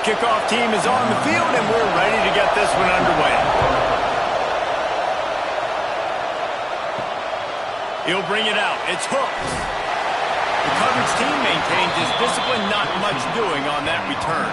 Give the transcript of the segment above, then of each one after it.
kickoff team is on the field, and we're ready to get this one underway. He'll bring it out. It's Hooks. The coverage team maintains his discipline, not much doing on that return.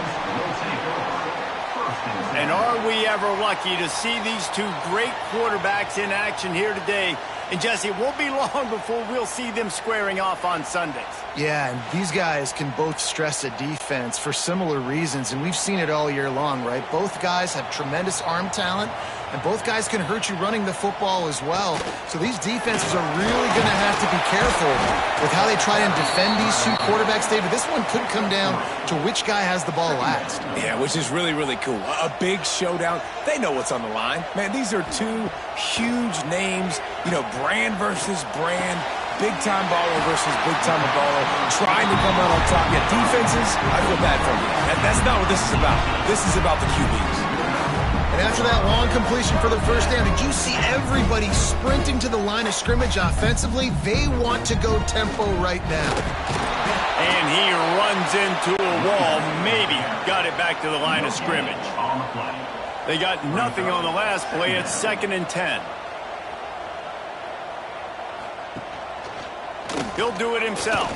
And are we ever lucky to see these two great quarterbacks in action here today? And Jesse, it won't be long before we'll see them squaring off on Sundays. Yeah, and these guys can both stress a defense for similar reasons, and we've seen it all year long, right? Both guys have tremendous arm talent, and both guys can hurt you running the football as well. So these defenses are really going to have to be careful with how they try and defend these two quarterbacks, David. This one could come down to which guy has the ball last. Yeah, which is really, really cool. A big showdown. They know what's on the line. Man, these are two huge names, you know, brand versus brand, big-time baller versus big-time baller, trying to come out on top. Yeah, defenses, I feel bad for you. That's not what this is about. This is about the QBs. And after that long completion for the first down, did you see everybody sprinting to the line of scrimmage offensively? They want to go tempo right now. And he runs into a wall, maybe got it back to the line of scrimmage. They got nothing on the last play. It's 2nd and 10. He'll do it himself.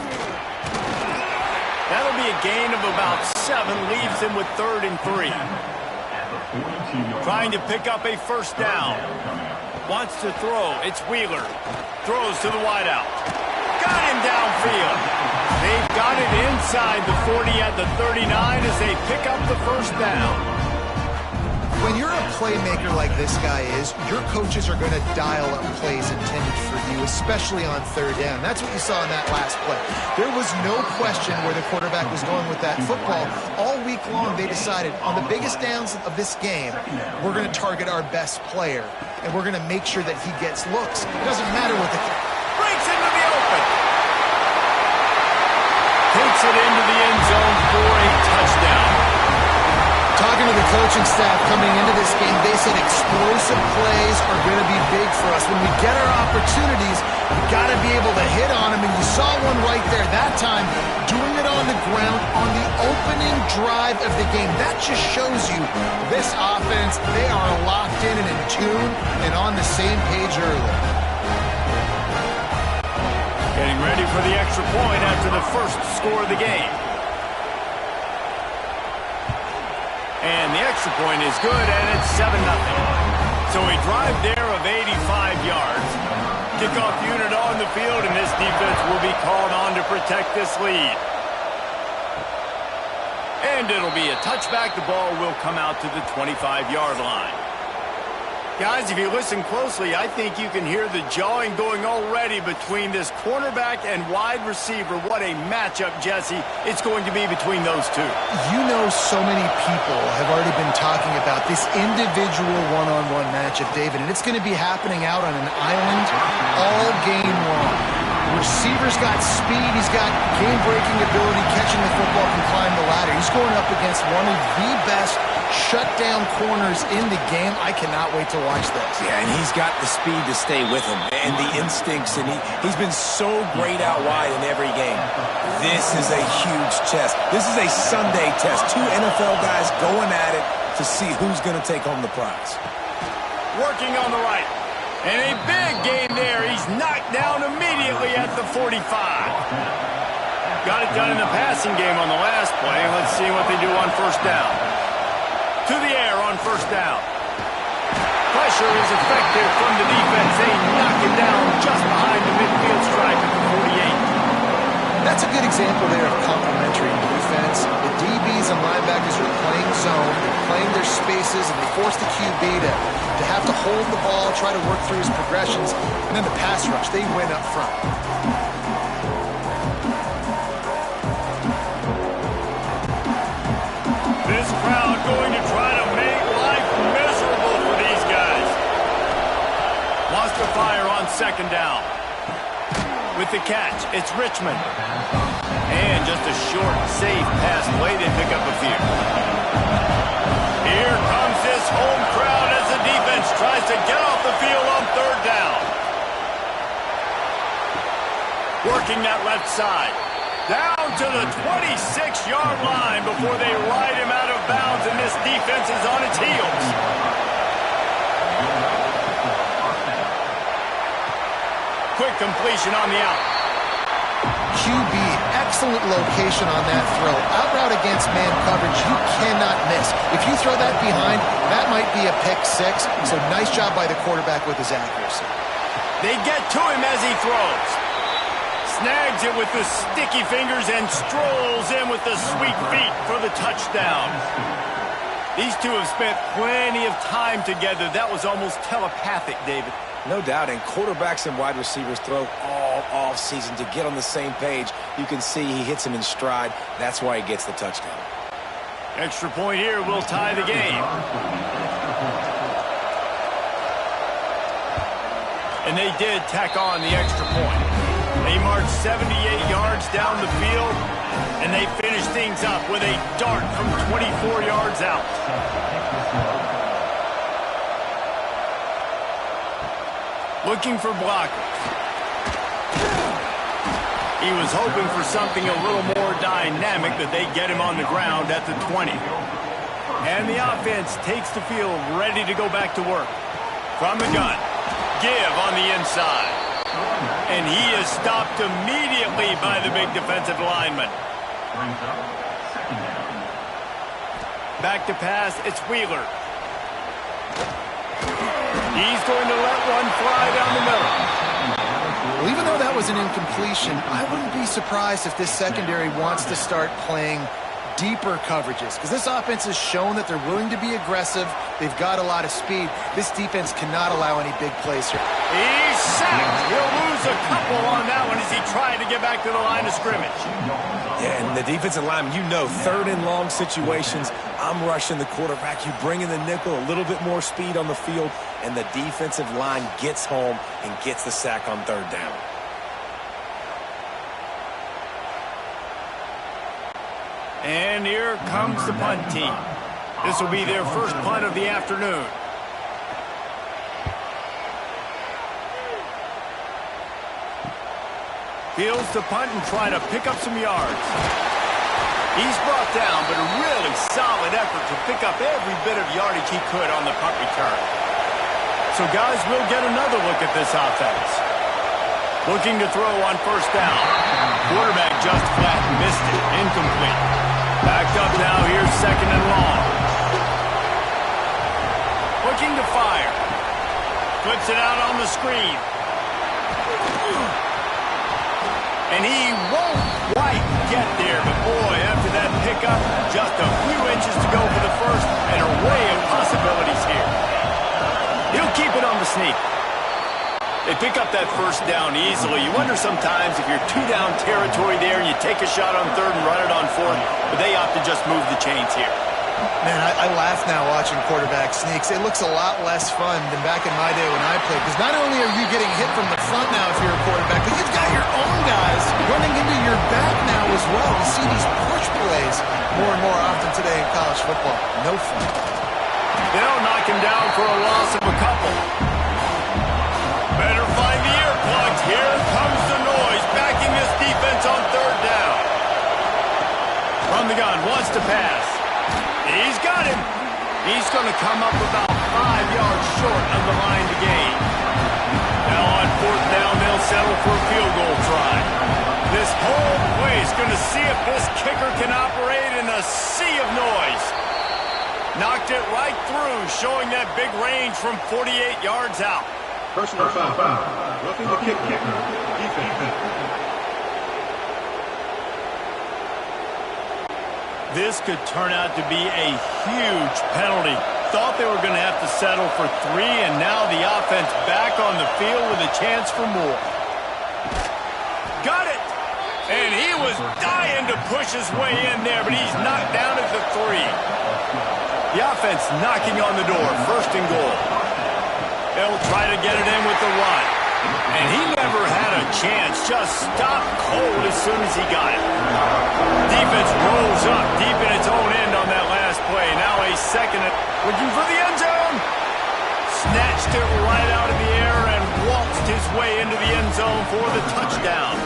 That'll be a gain of about 7, leaves him with 3rd and 3. Trying to pick up a first down. Wants to throw. It's Wheeler. Throws to the wideout. Got him downfield. They've got it inside the 40 at the 39 as they pick up the first down. When you're a playmaker like this guy is, your coaches are going to dial up plays intended for you, especially on 3rd down. That's what you saw in that last play. There was no question where the quarterback was going with that football. All week long, they decided on the biggest downs of this game, we're going to target our best player, and we're going to make sure that he gets looks. It doesn't matter what the... Breaks into the open. Takes it into the end zone for a touchdown. Talking to the coaching staff coming into this game, they said explosive plays are going to be big for us. When we get our opportunities, we got to be able to hit on them, and you saw one right there that time, doing it on the ground on the opening drive of the game. That just shows you this offense, they are locked in and in tune and on the same page early. Getting ready for the extra point after the first score of the game. And the extra point is good, and it's 7-0. So a drive there of 85 yards. Kickoff unit on the field, and this defense will be called on to protect this lead. And it'll be a touchback. The ball will come out to the 25-yard line. Guys, if you listen closely, I think you can hear the jawing going already between this cornerback and wide receiver. What a matchup, Jesse, it's going to be between those two. You know, so many people have already been talking about this individual one-on-one matchup, David, and it's going to be happening out on an island all game long. The receiver's got speed, he's got game-breaking ability, catching the football, can climb the ladder. He's going up against one of the best shutdown corners in the game. I cannot wait to watch this. Yeah, and he's got the speed to stay with him and the instincts, and he's been so great out wide in every game. This is a huge test. This is a Sunday test. Two NFL guys going at it to see who's going to take home the prize. Working on the right. And a big gain there. He's knocked down immediately at the 45. Got it done in the passing game on the last play. Let's see what they do on first down. To the air on first down. Pressure is effective from the defense. They knock it down just behind the midfield stripe at the 48. That's a good example there of complementary defense. The DBs and linebackers are playing zone, they're playing their spaces, and they force the QB to have to hold the ball, try to work through his progressions, and then the pass rush, they win up front. This crowd going to try to make life miserable for these guys. Wants to fire on second down. With the catch, it's Richmond. And just a short, safe pass play. They pick up a few. Here comes this home crowd as the defense tries to get off the field on third down. Working that left side. Down to the 26-yard line before they ride him out of bounds, and this defense is on its heels. Quick completion on the out. QB, excellent location on that throw. Out route against man coverage, you cannot miss. If you throw that behind, that might be a pick six. So nice job by the quarterback with his accuracy. They get to him as he throws. Snags it with the sticky fingers and strolls in with the sweet feet for the touchdown. These two have spent plenty of time together. That was almost telepathic, David. No doubt, and quarterbacks and wide receivers throw all off-season to get on the same page. You can see he hits him in stride. That's why he gets the touchdown. Extra point here will tie the game. And they did tack on the extra point. They marched 78 yards down the field, and they finished things up with a dart from 24 yards out. Looking for blockers. He was hoping for something a little more dynamic, that they get him on the ground at the 20. And the offense takes the field ready to go back to work. From the gun. Give on the inside. And he is stopped immediately by the big defensive lineman. Back to pass, it's Wheeler. He's going to let one fly down the middle. Well, even though that was an incompletion, I wouldn't be surprised if this secondary wants to start playing deeper coverages, because this offense has shown that they're willing to be aggressive. They've got a lot of speed. This defense cannot allow any big plays here. He's sacked. He'll lose a couple on that one as he tried to get back to the line of scrimmage. Yeah, and the defensive lineman, you know, third and long situations, I'm rushing the quarterback. You bring in the nickel, a little bit more speed on the field, and the defensive line gets home and gets the sack on third down. And here comes the punt team. This will be their first punt of the afternoon. Fields to punt and try to pick up some yards. He's brought down, but a really solid effort to pick up every bit of yardage he could on the punt return. So, guys, we'll get another look at this offense. Looking to throw on first down. Quarterback just flat missed it. Incomplete. Backed up now. Here's second and long. Looking to fire. Flips it out on the screen. And he won't quite get there. But, boy, after that pickup, just a few inches to go for the first, and an array of possibilities here. He'll keep it on the sneak. They pick up that first down easily. You wonder sometimes if you're two-down territory there and you take a shot on third and run it on fourth, but they opt to just move the chains here. Man, I laugh now watching quarterback sneaks. It looks a lot less fun than back in my day when I played, because not only are you getting hit from the front now if you're a quarterback, but you've got your own guys running into your back now as well. We see these push plays more and more often today in college football. No fun. They'll knock him down for a loss of a couple. Better find the earplugs. Here comes the noise, backing this defense on third down. From the gun, wants to pass. He's got him. He's going to come up about 5 yards short of the line to gain. Now on fourth down, they'll settle for a field goal try. This whole place going to see if this kicker can operate in a sea of noise. Knocked it right through, showing that big range from 48 yards out. Personal foul. Roughing the kicker. Defense. This could turn out to be a huge penalty. Thought they were going to have to settle for 3, and now the offense back on the field with a chance for more. Got it! And he was dying to push his way in there, but he's knocked down at the 3. The offense knocking on the door, first and goal. They'll try to get it in with the run. And he never had a chance, just stopped cold as soon as he got it. Defense rolls up deep in its own end on that last play. Now a second, looking for the end zone. Snatched it right out of the air and waltzed his way into the end zone for the touchdown.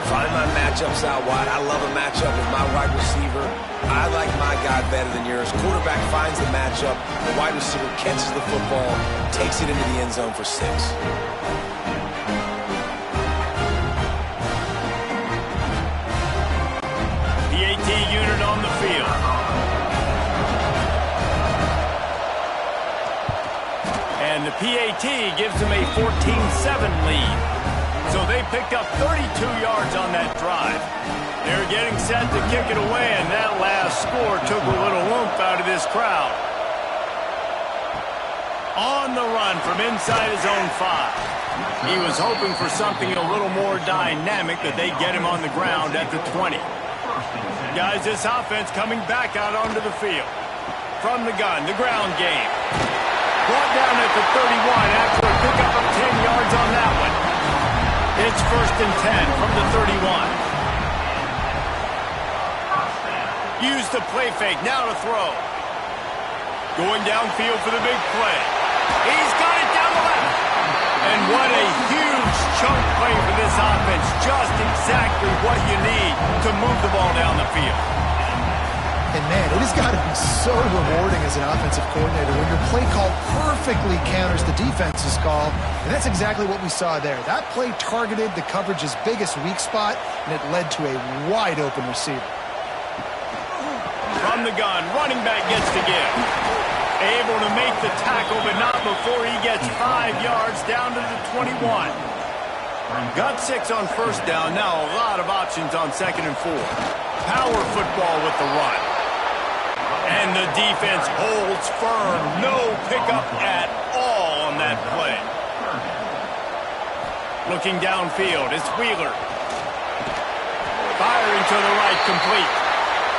Finding my matchups out wide. I love a matchup with my wide receiver. I like my guy better than yours. Quarterback finds the matchup. The wide receiver catches the football, takes it into the end zone for 6. PAT unit on the field. And the PAT gives them a 14-7 lead. So they picked up 32 yards on that drive. They're getting set to kick it away, and that last score took a little oomph out of this crowd. On the run from inside his own 5. He was hoping for something a little more dynamic, that they get him on the ground at the 20. Guys, this offense coming back out onto the field. From the gun, the ground game. Brought down at the 31 after a pickup of 10 yards on that one. It's 1st and 10 from the 31. Use the play fake, now to throw. Going downfield for the big play. He's got it down the left. And what a huge chunk play for this offense. Just exactly what you need to move the ball down the field. And man, it has got to be so rewarding as an offensive coordinator when your play call perfectly counters the defense's call. And that's exactly what we saw there. That play targeted the coverage's biggest weak spot, and it led to a wide-open receiver. From the gun, running back gets to give. Able to make the tackle, but not before he gets 5 yards down to the 21. Got 6 on 1st down. Now a lot of options on 2nd and 4. Power football with the run. And the defense holds firm. No pickup at all on that play. Looking downfield, it's Wheeler. Firing to the right, complete.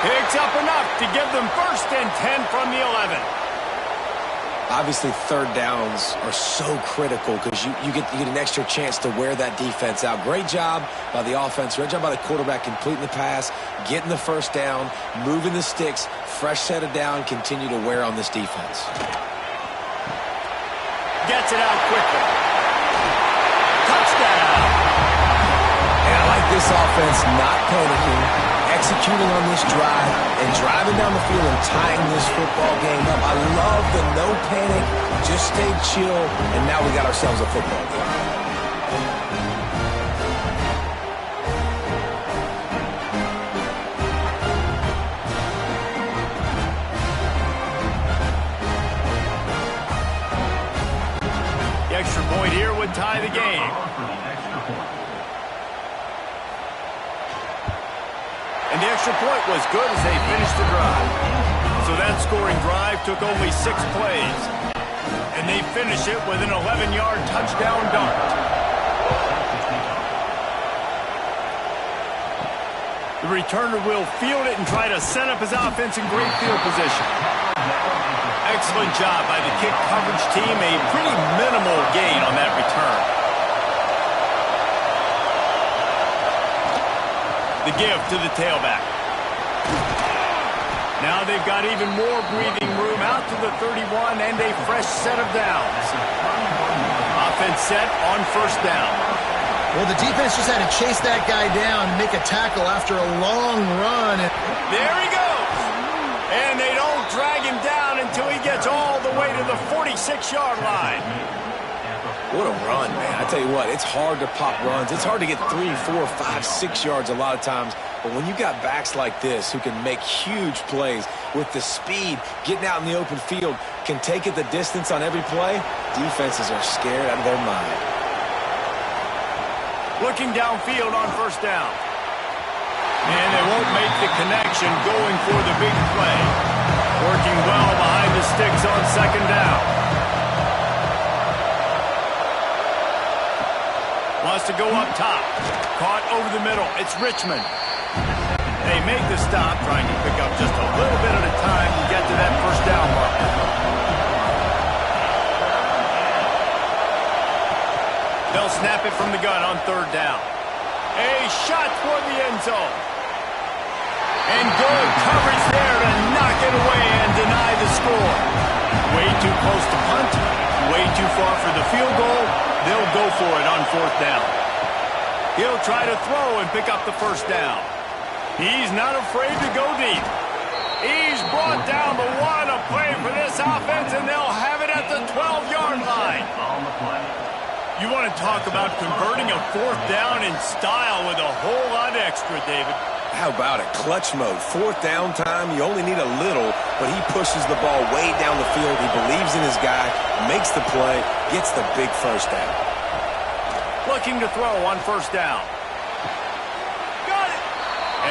Picks up enough to give them 1st and 10 from the 11. Obviously, 3rd downs are so critical because you get an extra chance to wear that defense out. Great job by the offense. Great job by the quarterback completing the pass, getting the 1st down, moving the sticks, fresh set of down, continue to wear on this defense. Gets it out quickly. Touchdown. And I like this offense not panicking, executing on this drive, and driving down the field and tying this football game up. I love the no panic, just stay chill, and now we got ourselves a football game. The extra point here would tie the game. And the extra point was good as they finished the drive. So that scoring drive took only 6 plays. And they finish it with an 11-yard touchdown dart. The returner will field it and try to set up his offense in great field position. Excellent job by the kick coverage team. A pretty minimal gain on that return. The give to the tailback. Now they've got even more breathing room out to the 31 and a fresh set of downs. Offense set on 1st down. Well, the defense just had to chase that guy down and make a tackle after a long run. There he goes. And they don't drag him down until he gets all the way to the 46-yard line. What a run, man. I tell you what, it's hard to pop runs. It's hard to get 3, 4, 5, 6 yards a lot of times. But when you got backs like this who can make huge plays with the speed, getting out in the open field, can take it the distance on every play, defenses are scared out of their mind. Looking downfield on 1st down. And they won't make the connection going for the big play. Working well behind the sticks on 2nd down. Wants to go up top. Caught over the middle. It's Richmond. They make the stop, trying to pick up just a little bit at a time to get to that 1st down mark. They'll snap it from the gun on 3rd down. A shot toward the end zone. And good coverage there to knock it away and deny the score. Way too close to punt. Way too far for the field goal. They'll go for it on 4th down. He'll try to throw and pick up the first down. He's not afraid to go deep. He's brought down the one. A play for this offense, and they'll have it at the 12-yard line. You want to talk about converting a fourth down in style with a whole lot extra, David. How about it? Clutch mode. Fourth down time, you only need a little, but he pushes the ball way down the field. He believes in his guy, makes the play, gets the big first down. Looking to throw on first down. Got it!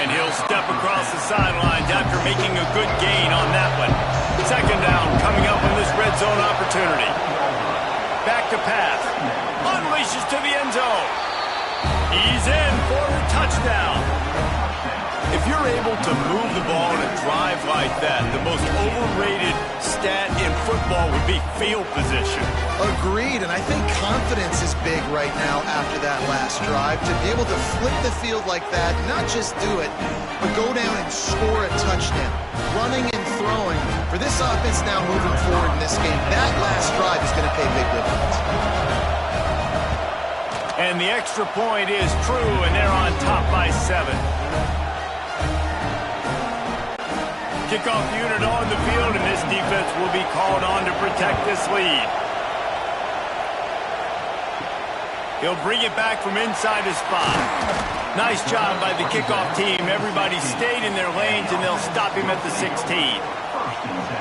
And he'll step across the sidelines after making a good gain on that one. Second down coming up on this red zone opportunity. Back to pass. Unleashes to the end zone. He's in for a touchdown. If you're able to move the ball in a drive like that, the most overrated stat in football would be field position. Agreed, and I think confidence is big right now after that last drive. To be able to flip the field like that, not just do it, but go down and score a touchdown. Running and throwing. For this offense now moving forward in this game, that last drive is going to pay big dividends. And the extra point is true, and they're on top by 7. Kickoff unit on the field, and this defense will be called on to protect this lead. He'll bring it back from inside his spot. Nice job by the kickoff team. Everybody stayed in their lanes, and they'll stop him at the 16.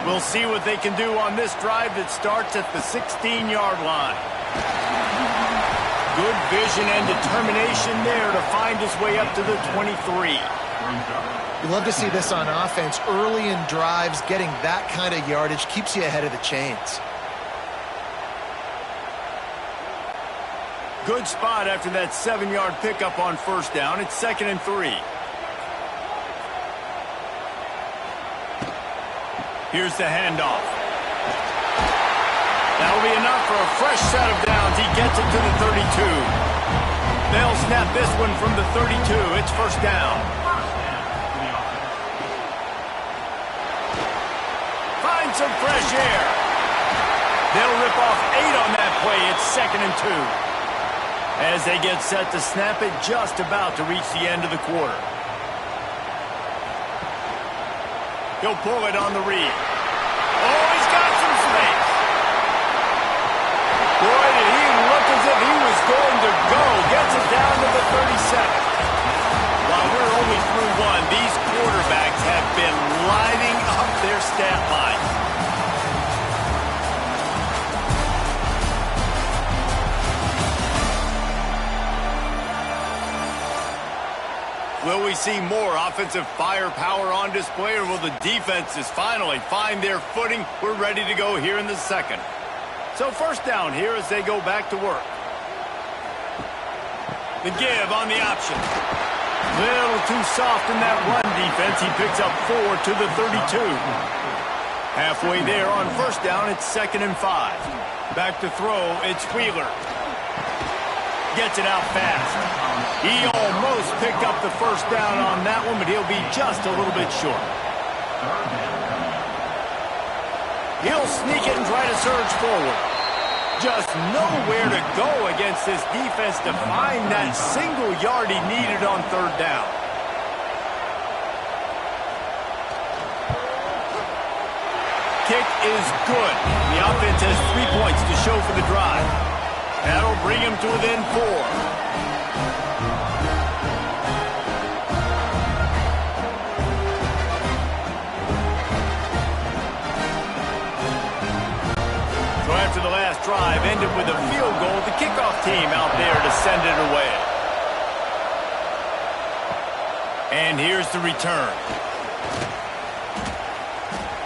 We'll see what they can do on this drive that starts at the 16-yard line. Good vision and determination there to find his way up to the 23. You love to see this on offense. Early in drives, getting that kind of yardage keeps you ahead of the chains. Good spot after that 7-yard pickup on first down. It's 2nd and 3. Here's the handoff. That'll be enough for a fresh set of downs. He gets it to the 32. They'll snap this one from the 32. It's first down. Find some fresh air. They'll rip off 8 on that play. It's 2nd and 2. As they get set to snap it, just about to reach the end of the quarter. He'll pull it on the read. Oh, he's got some space. Boy, did he look as if he was going to go. Gets it down to the 37. While we're only through one, these quarterbacks have been lighting up their stat line. Will we see more offensive firepower on display, or will the defenses finally find their footing? We're ready to go here in the second. So first down here as they go back to work. The give on the option. Little too soft in that run defense. He picks up 4 to the 32. Halfway there on first down, it's 2nd and 5. Back to throw, it's Wheeler. Gets it out fast. He almost picked up the first down on that one, but he'll be just a little bit short. He'll sneak it and try to surge forward. Just nowhere to go against this defense to find that single yard he needed on third down. Kick is good. The offense has 3 points to show for the drive. That'll bring him to within 4. So after the last drive ended with a field goal, the kickoff team out there to send it away. And here's the return.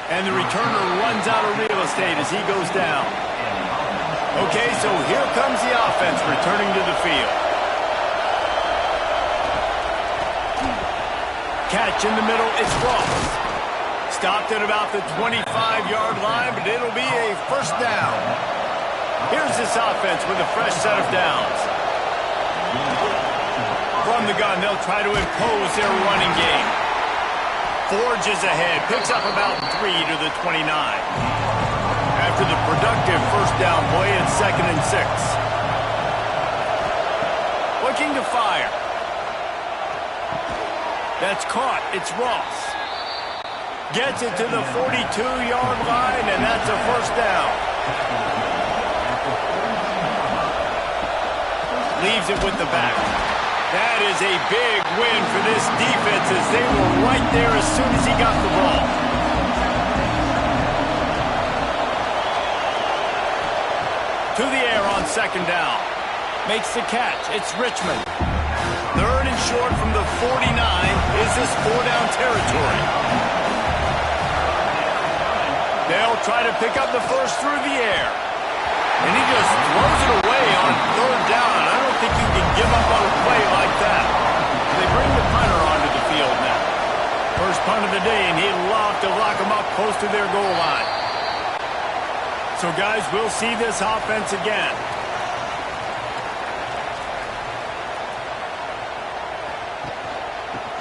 And the returner runs out of real estate as he goes down. Okay, so here comes the offense returning to the field. Catch in the middle, it's Ross. Stopped at about the 25-yard line, but it'll be a first down. Here's this offense with a fresh set of downs. From the gun, they'll try to impose their running game. Forges ahead, picks up about 3 to the 29. After the productive first down play, it's 2nd and 6. What looking to fire. That's caught. It's Ross. Gets it to the 42-yard line, and that's a first down. Leaves it with the back. That is a big win for this defense as they were right there as soon as he got the ball. To the air on second down. Makes the catch. It's Richmond. Third and short from the 49. Is this four-down territory? They'll try to pick up the first through the air. And he just throws it away on third down. I don't think you can give up on a play like that. They bring the punter onto the field now. First punt of the day, and he'd love to lock them up close to their goal line. So, guys, we'll see this offense again.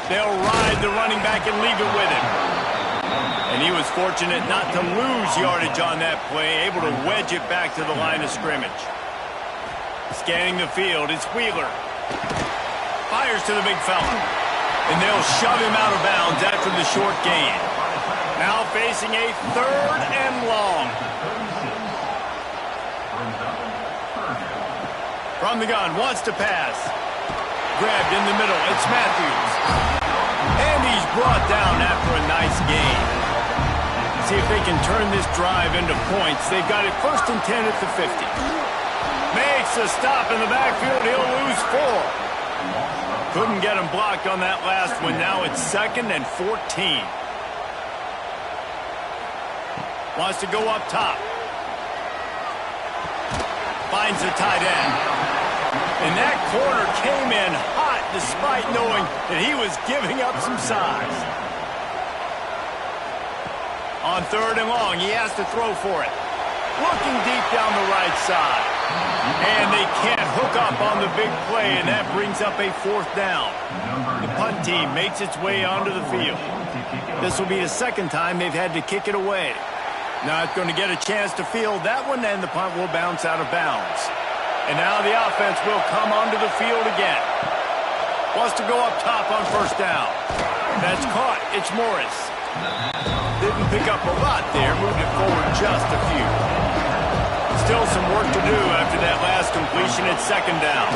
They'll ride the running back and leave it with him. And he was fortunate not to lose yardage on that play, able to wedge it back to the line of scrimmage. Scanning the field, it's Wheeler. Fires to the big fella. And they'll shove him out of bounds after the short gain. Now facing a third and long. From the gun, wants to pass. Grabbed in the middle, it's Matthews. And he's brought down after a nice gain. See if they can turn this drive into points. They've got it first and 10 at the 50. Makes a stop in the backfield. He'll lose 4. Couldn't get him blocked on that last one. Now it's second and 14. Wants to go up top. Finds the tight end. And that corner came in hot despite knowing that he was giving up some size. On third and long, he has to throw for it. Looking deep down the right side. And they can't hook up on the big play, and that brings up a fourth down. The punt team makes its way onto the field. This will be the second time they've had to kick it away. Not going to get a chance to field that one, and the punt will bounce out of bounds. And now the offense will come onto the field again. Wants to go up top on first down. That's caught. It's Morris. Didn't pick up a lot there. Moved it forward just a few. Still some work to do after that last completion at second down.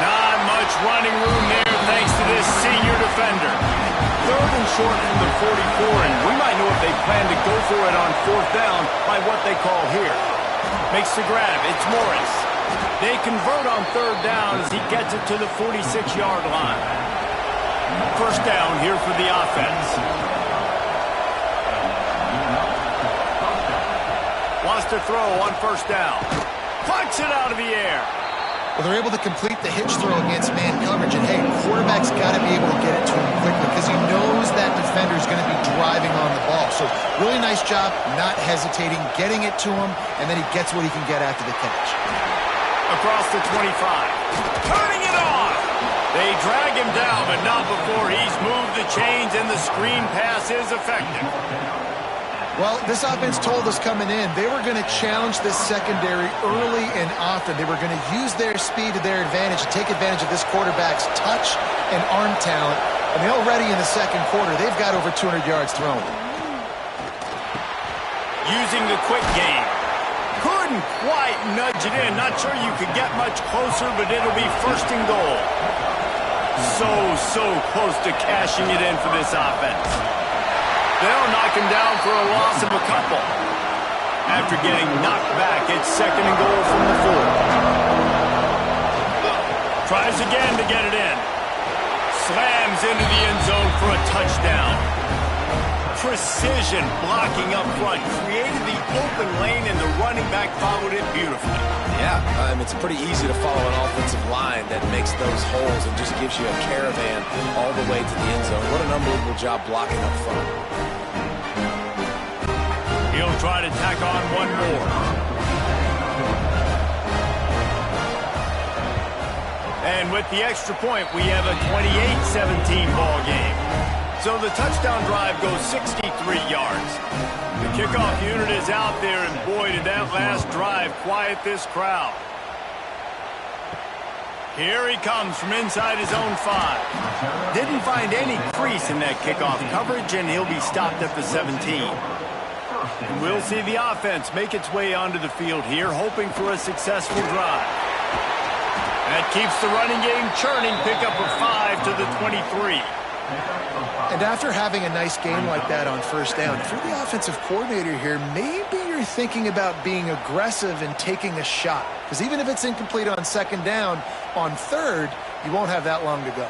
Not much running room there thanks to this senior defender. Third and short from the 44, and we might know if they plan to go for it on fourth down by what they call here. Makes the grab. It's Morris. They convert on third down as he gets it to the 46-yard line. First down here for the offense. Wants to throw on first down. Plucks it out of the air. Well, they're able to complete the hitch throw against man coverage, and hey, quarterback's got to be able to get it to him quickly because he knows that defender's going to be driving on the ball. So really nice job not hesitating, getting it to him, and then he gets what he can get after the catch. Across the 25. Turning it on. They drag him down, but not before he's moved the chains, and the screen pass is effective. Well, this offense told us coming in they were going to challenge this secondary early and often. They were going to use their speed to their advantage and take advantage of this quarterback's touch and arm talent. And already in the second quarter, they've got over 200 yards thrown. Using the quick game. Couldn't quite nudge it in. Not sure you could get much closer, but it'll be first and goal. So close to cashing it in for this offense. They'll knock him down for a loss of a couple. After getting knocked back, it's second and goal from the 4. Tries again to get it in. Slams into the end zone for a touchdown. Precision blocking up front. Created the open lane, and the running back followed it beautifully. Yeah, it's pretty easy to follow an offensive line that makes those holes and just gives you a caravan all the way to the end zone. What an unbelievable job blocking up front. He'll try to tack on one more. And with the extra point, we have a 28-17 ball game. So the touchdown drive goes 63 yards. The kickoff unit is out there, and boy, did that last drive quiet this crowd. Here he comes from inside his own 5. Didn't find any crease in that kickoff coverage, and he'll be stopped at the 17. And we'll see the offense make its way onto the field here, hoping for a successful drive. That keeps the running game churning. Pickup of 5 to the 23. And after having a nice game like that on first down, if you're the offensive coordinator here, maybe you're thinking about being aggressive and taking a shot. Because even if it's incomplete on second down, on third, you won't have that long to go.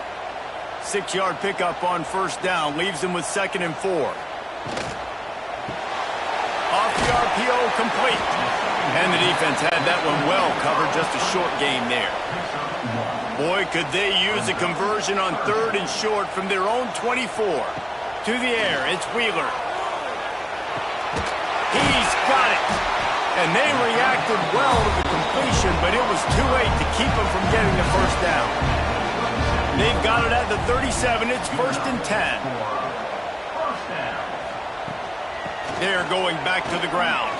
6-yard pickup on first down leaves him with 2nd and 4. Off the RPO, complete. And the defense had that one well covered, just a short game there. Boy, could they use a conversion on 3rd and short from their own 24. To the air, it's Wheeler. He's got it. And they reacted well to the completion, but it was too late to keep them from getting the first down. They've got it at the 37. It's 1st and 10. They're going back to the ground.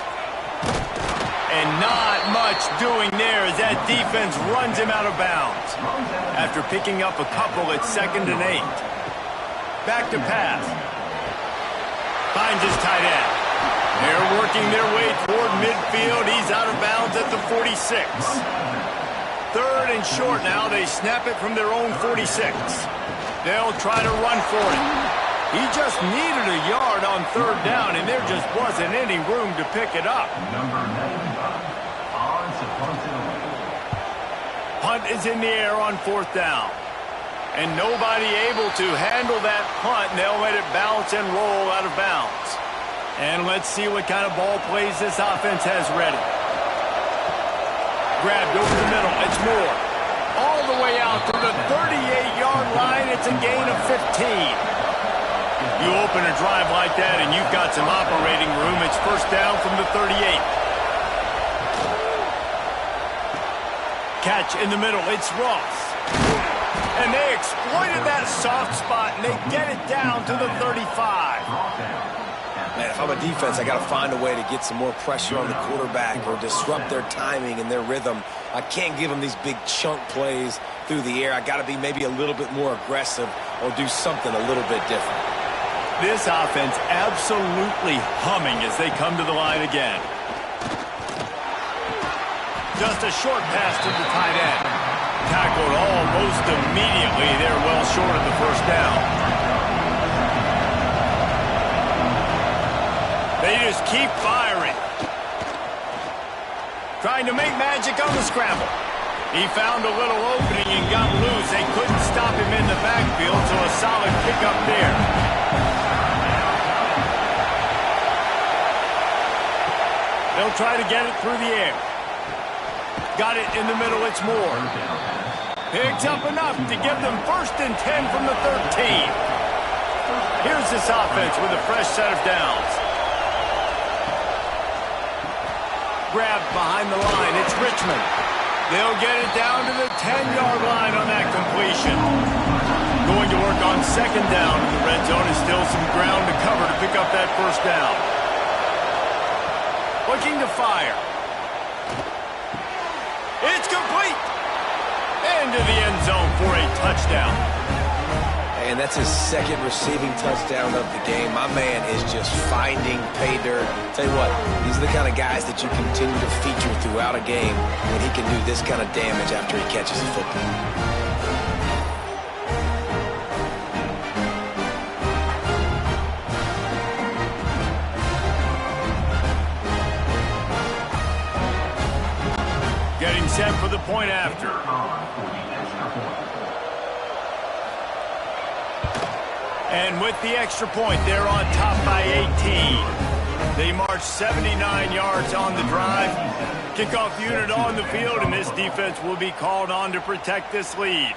And not much doing there as that defense runs him out of bounds. After picking up a couple, it's 2nd and 8. Back to pass. Finds his tight end. They're working their way toward midfield. He's out of bounds at the 46. 3rd and short now. They snap it from their own 46. They'll try to run for it. He just needed a yard on 3rd down, and there just wasn't any room to pick it up. Punt is in the air on 4th down. And nobody able to handle that punt, and they'll let it bounce and roll out of bounds. And let's see what kind of ball plays this offense has ready. Grabbed over the middle. It's Moore. All the way out to the 38-yard line. It's a gain of 15. You open a drive like that and you've got some operating room. It's 1st down from the 38. Catch in the middle. It's Ross. And they exploited that soft spot, and they get it down to the 35. Man, if I'm a defense, I got to find a way to get some more pressure on the quarterback or disrupt their timing and their rhythm. I can't give them these big chunk plays through the air. I got to be maybe a little bit more aggressive or do something a little bit different. This offense absolutely humming as they come to the line again. Just a short pass to the tight end. Tackled almost immediately. They're well short of the first down. They just keep firing. Trying to make magic on the scramble. He found a little opening and got loose. They couldn't stop him in the backfield, so a solid pickup there. They'll try to get it through the air. Got it in the middle. It's Moore. Picks up enough to give them 1st and 10 from the 13. Here's this offense with a fresh set of downs. Grabbed behind the line. It's Richmond. They'll get it down to the 10-yard line on that completion. Going to work on 2nd down in the red zone. Is still some ground to cover to pick up that 1st down. Looking to fire. It's complete. Into the end zone for a touchdown. And that's his 2nd receiving touchdown of the game. My man is just finding pay dirt. Tell you what, these are the kind of guys that you continue to feature throughout a game when he can do this kind of damage after he catches the football. Getting set for the point after. And with the extra point, they're on top by 18. They march 79 yards on the drive. Kickoff unit on the field, and this defense will be called on to protect this lead.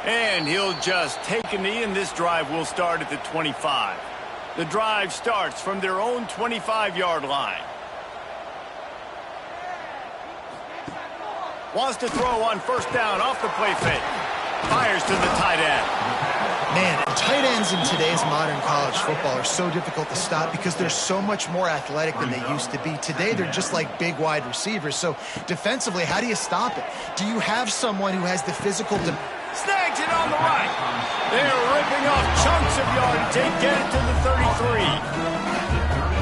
And he'll just take a knee, and this drive will start at the 25. The drive starts from their own 25-yard line. Wants to throw on 1st down off the play fake. Fires to the tight end. Man, tight ends in today's modern college football are so difficult to stop because they're so much more athletic than they used to be. Today, they're just like big wide receivers. So defensively, how do you stop it? Do you have someone who has the physical... Snags it on the right. They're ripping off chunks of yardage. They get it to the 33.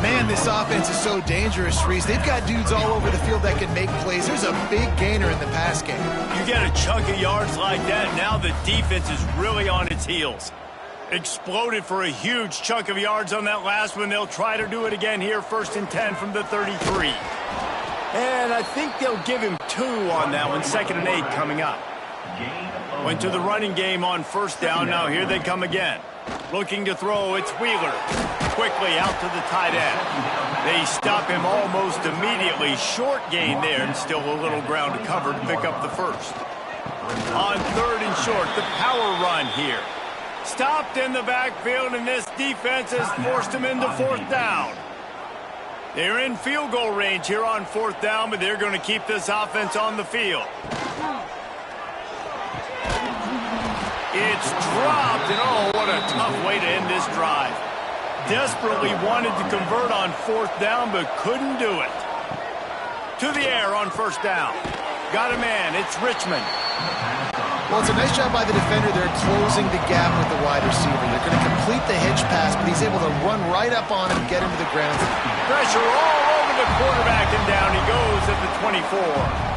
Man, this offense is so dangerous, Reese. They've got dudes all over the field that can make plays. There's a big gainer in the pass game. You get a chunk of yards like that, now the defense is really on its heels. Exploded for a huge chunk of yards on that last one. They'll try to do it again here, 1st and 10 from the 33. And I think they'll give him 2 on that one, 2nd and 8 coming up. Went to the running game on 1st down. Now here they come again. Looking to throw, it's Wheeler. Quickly out to the tight end. They stop him almost immediately. Short gain there and still a little ground to cover to pick up the 1st. On 3rd and short, the power run here. Stopped in the backfield, and this defense has forced him into 4th down. They're in field goal range here on 4th down, but they're going to keep this offense on the field. It's dropped, and oh, what a tough way to end this drive. Desperately wanted to convert on 4th down, but couldn't do it. To the air on 1st down. Got a man, it's Richmond. Well, it's a nice job by the defender. They're closing the gap with the wide receiver. They're going to complete the hitch pass, but he's able to run right up on him and get him to the ground. Pressure all over the quarterback, and down he goes at the 24.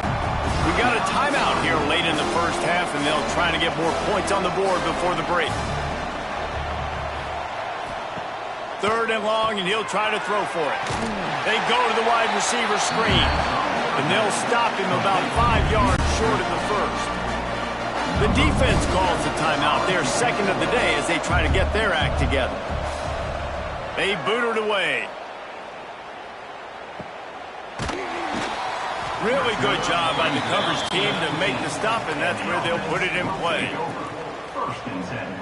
We got a timeout here late in the 1st half, and they'll try to get more points on the board before the break. 3rd and long, and he'll try to throw for it. They go to the wide receiver screen, and they'll stop him about 5 yards short of the 1st. The defense calls the timeout. They're 2nd of the day as they try to get their act together. They boot it away. Really good job by the coverage team to make the stop, and that's where they'll put it in play. 1st and 10.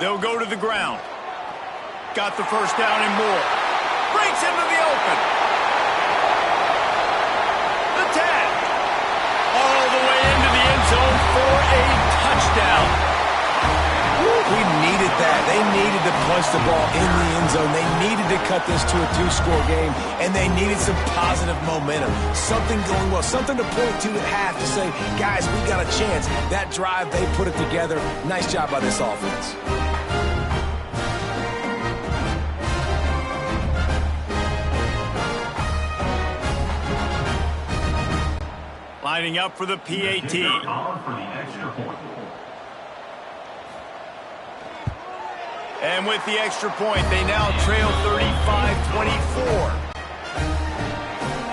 They'll go to the ground. Got the 1st down and more. Breaks into the open. The 10. All the way into the end zone for a touchdown. We needed that. They needed to punch the ball in the end zone. They needed to cut this to a 2-score game, and they needed some positive momentum. Something going well, something to point to at half to say, guys, we got a chance. That drive, they put it together. Nice job by this offense. Lining up for the PAT. And with the extra point, they now trail 35-24.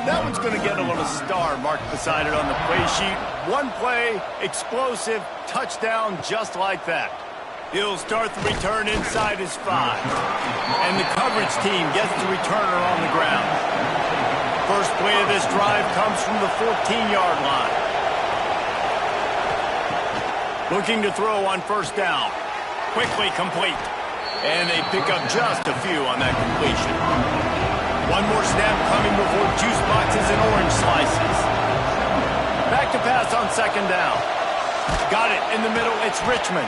That one's going to get a little star marked beside it on the play sheet. One play, explosive, touchdown just like that. He'll start the return inside his 5. And the coverage team gets the returner on the ground. First play of this drive comes from the 14-yard line. Looking to throw on 1st down. Quickly complete. And they pick up just a few on that completion. One more snap coming before juice boxes and orange slices. Back to pass on 2nd down. Got it in the middle. It's Richmond.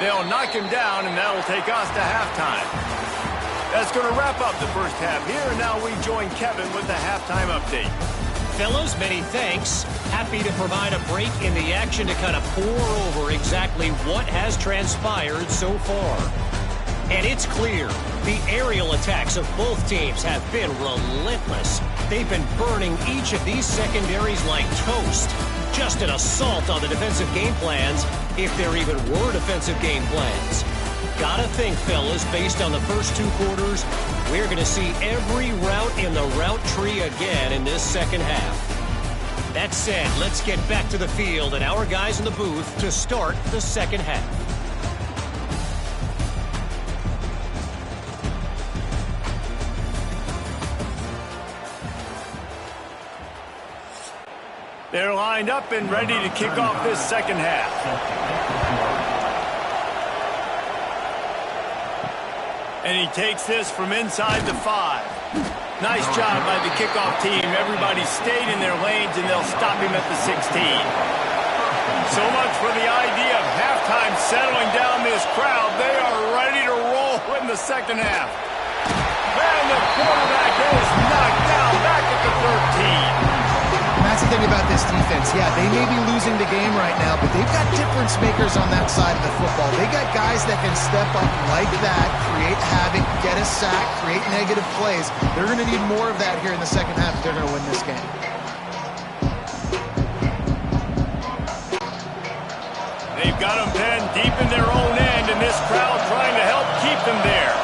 They'll knock him down, and that'll take us to halftime. That's going to wrap up the 1st half here, and now we join Kevin with the halftime update. Fellas, many thanks. Happy to provide a break in the action to kind of pour over exactly what has transpired so far. And it's clear, the aerial attacks of both teams have been relentless. They've been burning each of these secondaries like toast. Just an assault on the defensive game plans, if there even were defensive game plans. Gotta think, fellas, based on the first 2 quarters, we're going to see every route in the route tree again in this 2nd half. That said, let's get back to the field and our guys in the booth to start the 2nd half. They're lined up and ready to kick off this 2nd half. And he takes this from inside the 5. Nice job by the kickoff team. Everybody stayed in their lanes, and they'll stop him at the 16. So much for the idea of halftime settling down this crowd. They are ready to roll in the second half. And the quarterback is knocked down back at the 13. That's the thing about this defense. Yeah, they may be losing the game right now, but they've got difference makers on that side of the football. They got guys that can step up like that, create havoc, get a sack, create negative plays. They're going to need more of that here in the second half if they're going to win this game. They've got them pinned deep in their own end, and this crowd trying to help keep them there.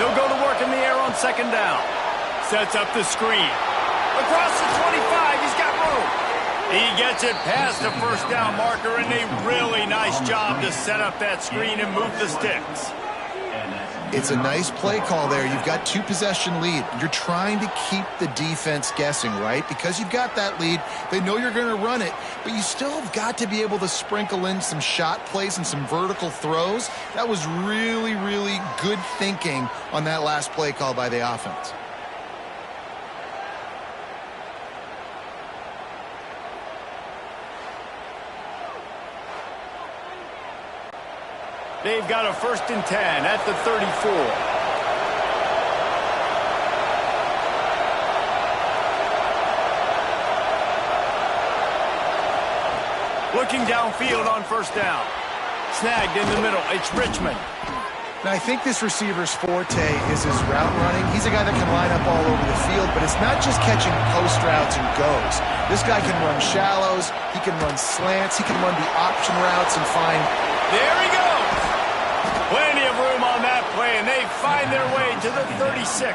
They'll go to work in the air on second down. Sets up the screen. Across the 25, he's got room. He gets it past the first down marker, and a really nice job to set up that screen and move the sticks. It's a nice play call there. You've got 2-possession lead. You're trying to keep the defense guessing, right? Because you've got that lead, they know you're going to run it, but you still have got to be able to sprinkle in some shot plays and some vertical throws. That was really, really good thinking on that last play call by the offense. They've got a 1st and 10 at the 34. Looking downfield on first down. Snagged in the middle. It's Richmond. Now, I think this receiver's forte is his route running. He's a guy that can line up all over the field, but it's not just catching post routes and goes. This guy can run shallows. He can run slants. He can run the option routes and find... There he goes. Plenty of room on that play, and they find their way to the 36.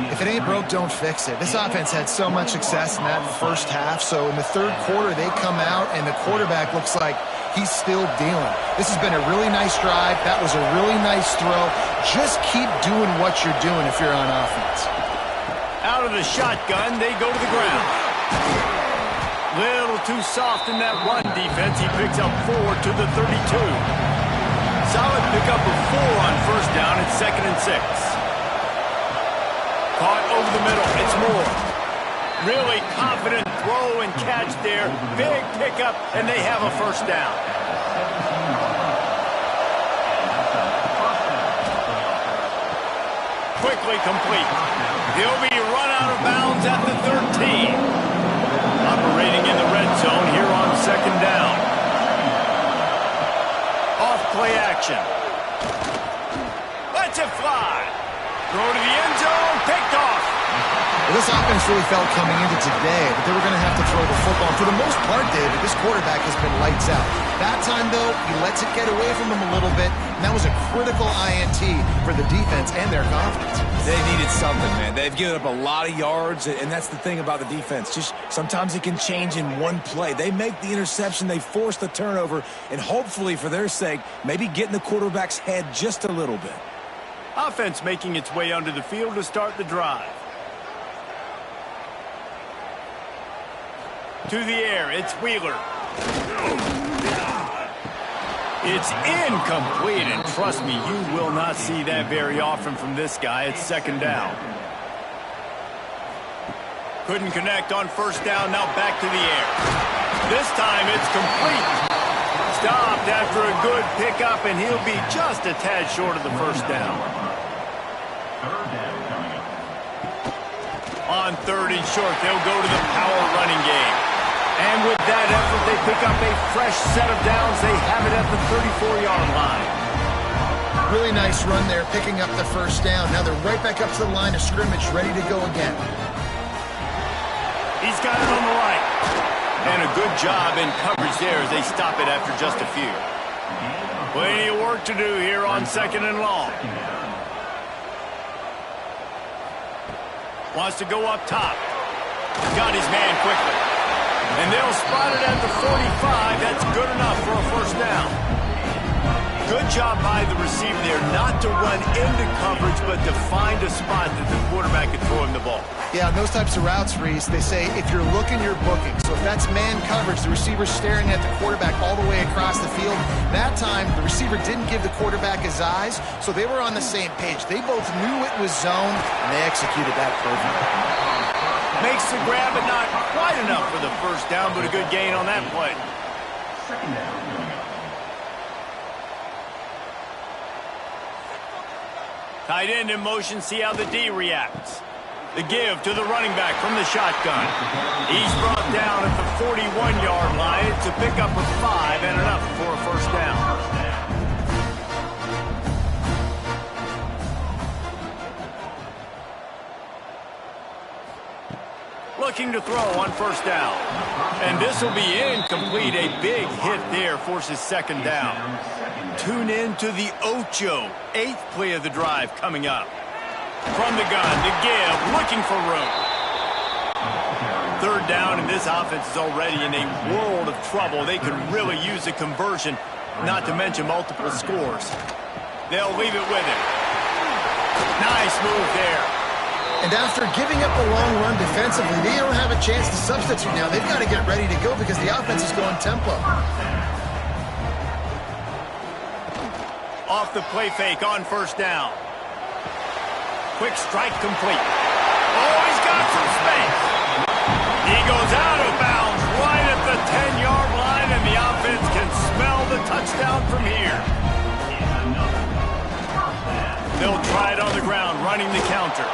If it ain't broke, don't fix it. This offense had so much success in that first half, so in the third quarter, they come out, and the quarterback looks like he's still dealing. This has been a really nice drive. That was a really nice throw. Just keep doing what you're doing if you're on offense. Out of the shotgun, they go to the ground. Little too soft in that run defense. He picks up 4 to the 32. Solid pickup of 4 on first down. It's 2nd and 6. Caught over the middle. It's Moore. Really confident throw and catch there. Big pickup, and they have a first down. Quickly complete. He'll be run out of bounds at the 13. Operating in the red zone here on second down. Off-play action. Lets it fly. Throw to the end zone. Picked off. Well, this offense really felt coming into today that they were going to have to throw the football. For the most part, David, this quarterback has been lights out. That time, though, he lets it get away from him a little bit, and that was a critical INT for the defense and their confidence. They needed something, man. They've given up a lot of yards, and that's the thing about the defense. Just sometimes it can change in one play. They make the interception, they force the turnover, and hopefully, for their sake, maybe get in the quarterback's head just a little bit. Offense making its way onto the field to start the drive. To the air, it's Wheeler. It's incomplete, and trust me, you will not see that very often from this guy. It's second down. Couldn't connect on first down, now back to the air. This time it's complete. Stopped after a good pickup, and he'll be just a tad short of the first down. On 3rd and short, they'll go to the power running game. And with that effort, they pick up a fresh set of downs. They have it at the 34-yard line. Really nice run there, picking up the first down. Now they're right back up to the line of scrimmage, ready to go again. He's got it on the right. And a good job in coverage there as they stop it after just a few. Plenty of work to do here on 2nd and long. Wants to go up top. Got his man quickly. And they'll spot it at the 45. That's good enough for a first down. Good job by the receiver there not to run into coverage, but to find a spot that the quarterback could throw him the ball. Yeah, on those types of routes, Reese, they say if you're looking, you're booking. So if that's man coverage, the receiver's staring at the quarterback all the way across the field. That time, the receiver didn't give the quarterback his eyes, so they were on the same page. They both knew it was zone, and they executed that perfectly. Makes the grab, but not quite enough for the first down, but a good gain on that play. Second down. Tight end in motion, see how the D reacts. The give to the running back from the shotgun. He's brought down at the 41-yard line. It's a pickup of 5 and enough for a first down. Looking to throw on first down. And this will be incomplete. A big hit there forces second down. Tune in to the Ocho. 8th play of the drive coming up. From the gun to give, looking for room. Third down, and this offense is already in a world of trouble. They could really use a conversion, not to mention multiple scores. They'll leave it with him. Nice move there. And after giving up a long run defensively, they don't have a chance to substitute now. They've got to get ready to go because the offense is going tempo. Off the play fake on first down. Quick strike complete. Oh, he's got some space. He goes out of bounds right at the 10-yard line, and the offense can smell the touchdown from here. They'll try it on the ground, running the counter.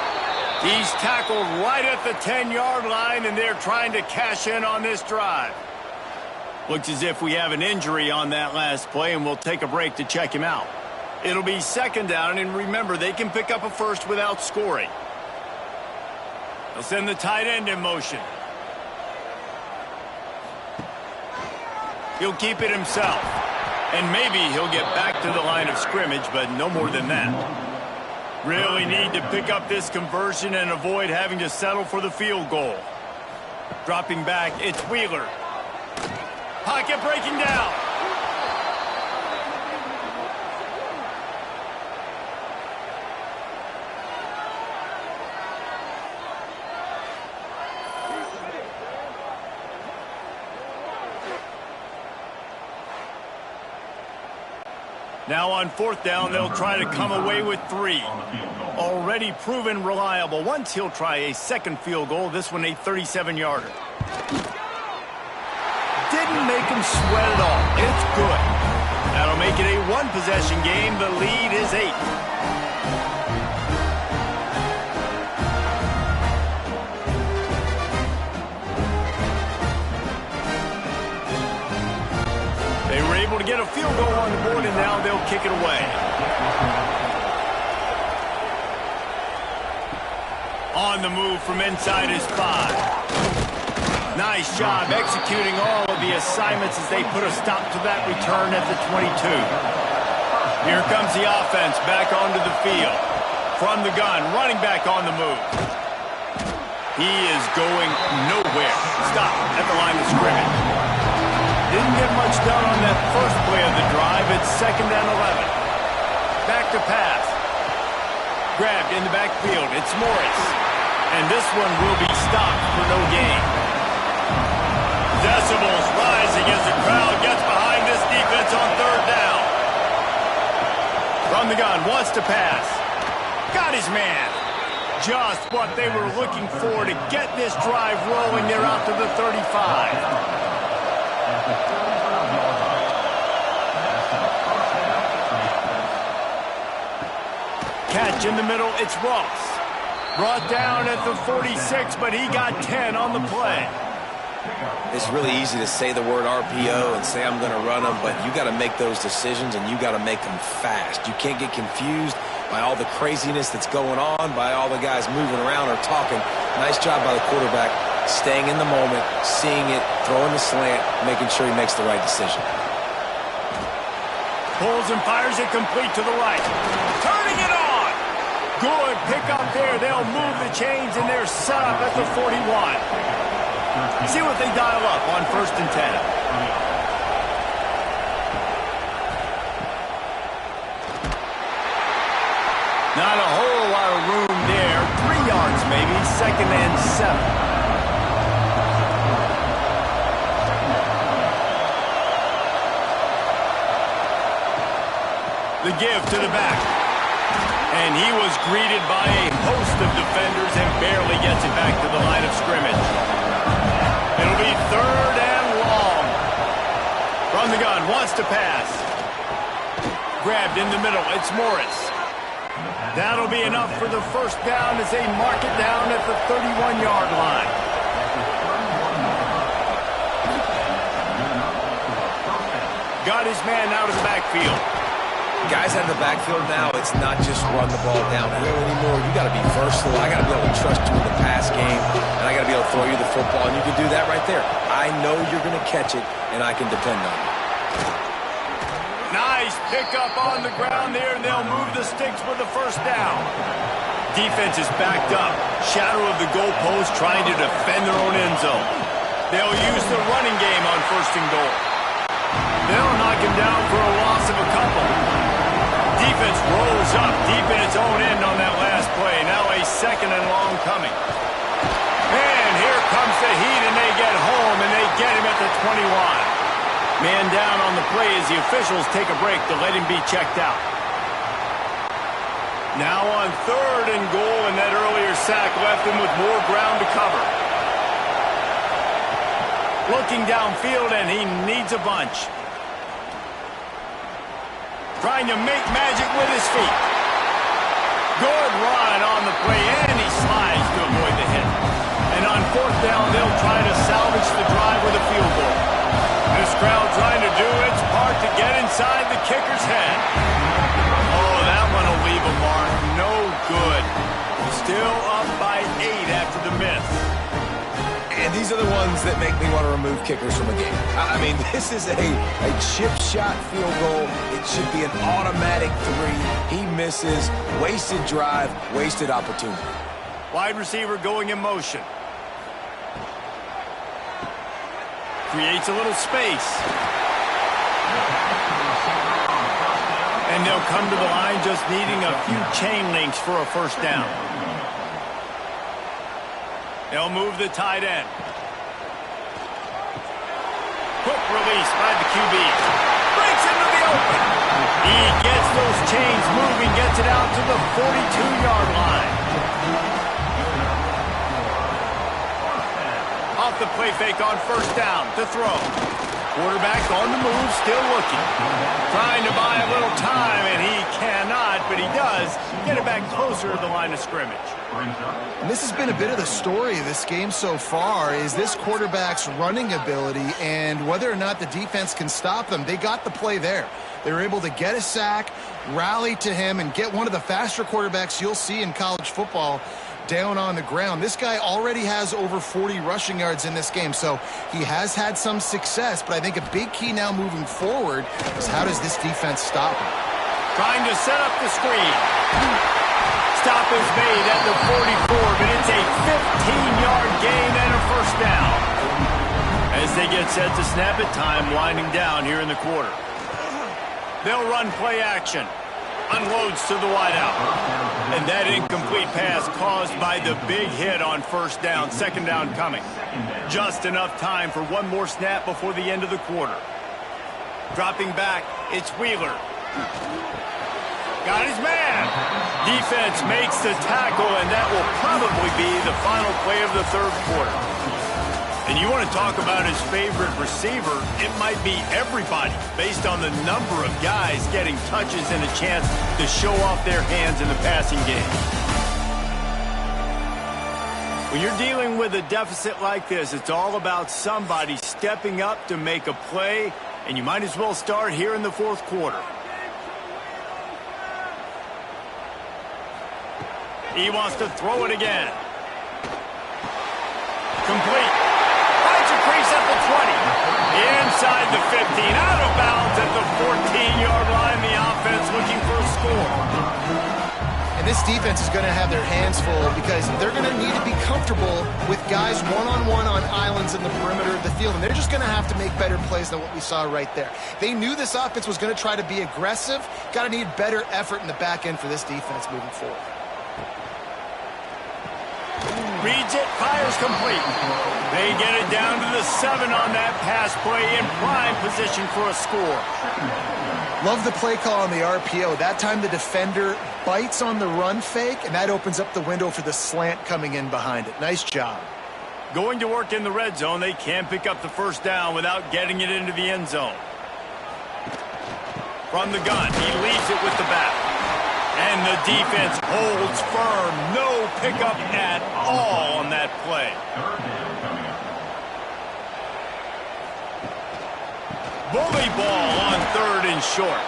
He's tackled right at the 10-yard line, and they're trying to cash in on this drive. Looks as if we have an injury on that last play, and we'll take a break to check him out. It'll be second down, and remember, they can pick up a first without scoring. They'll send the tight end in motion. He'll keep it himself. And maybe he'll get back to the line of scrimmage, but no more than that. Really need to pick up this conversion and avoid having to settle for the field goal. Dropping back, it's Wheeler. Pocket breaking down. Now on fourth down, they'll try to come away with 3. Already proven reliable. Once he'll try a second field goal, this one a 37-yarder. Didn't make him sweat at all. It's good. That'll make it a one-possession game. The lead is 8. They were able to get a field goal on the board, and now they'll kick it away. On the move from inside his 5. Nice job executing all of the assignments as they put a stop to that return at the 22. Here comes the offense back onto the field. From the gun, running back on the move. He is going nowhere. Stop at the line of scrimmage. Didn't get much done on that first play of the drive. It's second and 11. Back to pass. Grabbed in the backfield. It's Morris. And this one will be stopped for no gain. Decibels rising as the crowd gets behind this defense on third down. From the gun, wants to pass. Got his man. Just what they were looking for to get this drive rolling. They're out to the 35. Catch in the middle, it's Ross. Brought down at the 46, but he got 10 on the play. It's really easy to say the word RPO and say I'm going to run them, but you got to make those decisions and you got to make them fast. You can't get confused by all the craziness that's going on, by all the guys moving around or talking. Nice job by the quarterback, staying in the moment, seeing it, throwing the slant, making sure he makes the right decision. Pulls and fires it complete to the right. Turning it on. Good pickup there. They'll move the chains, and they're set up at the 41. See what they dial up on 1st and 10. Not a whole lot of room there. 3 yards maybe, 2nd and 7. The give to the back. And he was greeted by a host of defenders and barely gets it back to the line of scrimmage. It'll be 3rd and long. From the gun, wants to pass. Grabbed in the middle, it's Morris. That'll be enough for the first down as they mark it down at the 31-yard line. Got his man out of the backfield. Guys out of the backfield now, it's not just run the ball downhill anymore. You got to be versatile. I got to be able to trust you in the pass game, and I got to be able to throw you the football, and you can do that right there. I know you're going to catch it, and I can depend on you. Nice pickup on the ground there, and they'll move the sticks with the first down. Defense is backed up. Shadow of the goalpost trying to defend their own end zone. They'll use the running game on 1st and goal. They'll knock him down for a loss of a couple. Defense rolls up deep in its own end on that last play. Now a 2nd and long coming. And here comes the heat, and they get home, and they get him at the 21. Man down on the play as the officials take a break to let him be checked out. Now on 3rd and goal, and that earlier sack left him with more ground to cover. Looking downfield, and he needs a bunch. Trying to make magic with his feet. Good run on the play, and he slides to avoid the hit. And on 4th down, they'll try to salvage the drive with a field goal. This crowd trying to do its part to get inside the kicker's head. Oh, that one will leave a mark. No good. Still up by 8 after the miss. And these are the ones that make me want to remove kickers from a game. I mean, this is a chip shot field goal. It should be an automatic 3. He misses. Wasted drive, wasted opportunity. Wide receiver going in motion. Creates a little space. And they'll come to the line just needing a few chain links for a first down. They'll move the tight end. Quick release by the QB. Breaks into the open. He gets those chains moving, gets it out to the 42-yard line. Off the play fake on 1st down to throw. Quarterback on the move, still looking. Trying to buy a little time, and he cannot, but he does get it back closer to the line of scrimmage. And this has been a bit of the story of this game so far, is this quarterback's running ability and whether or not the defense can stop them. They got the play there. They were able to get a sack, rally to him, and get one of the faster quarterbacks you'll see in college football down on the ground. This guy already has over 40 rushing yards in this game, so he has had some success, but I think a big key now moving forward is how does this defense stop him? Trying to set up the screen. Stop is made at the 44, but it's a 15-yard gain and a first down. As they get set to snap it, time winding down here in the quarter. They'll run play action. Unloads to the wideout. And that incomplete pass caused by the big hit on 1st down. 2nd down coming. Just enough time for one more snap before the end of the quarter. Dropping back, it's Wheeler. Got his man. Defense makes the tackle, and that will probably be the final play of the 3rd quarter. And you want to talk about his favorite receiver, it might be everybody based on the number of guys getting touches and a chance to show off their hands in the passing game. When you're dealing with a deficit like this, it's all about somebody stepping up to make a play, and you might as well start here in the 4th quarter. He wants to throw it again. Complete. Crease at the 20. Inside the 15. Out of bounds at the 14-yard line. The offense looking for a score. And this defense is going to have their hands full because they're going to need to be comfortable with guys one-on-one on island runs in the perimeter of the field, and they're just going to have to make better plays than what we saw right there. They knew this offense was going to try to be aggressive. Got to need better effort in the back end for this defense moving forward. Reads it, fires complete. They get it down to the 7 on that pass play, in prime position for a score. Love the play call on the RPO. That time the defender bites on the run fake, and that opens up the window for the slant coming in behind it. Nice job. Going to work in the red zone, they can't pick up the first down without getting it into the end zone. From the gun, he leaves it with the back. And the defense holds firm. No pickup at all on that play. Bully ball on 3rd and short.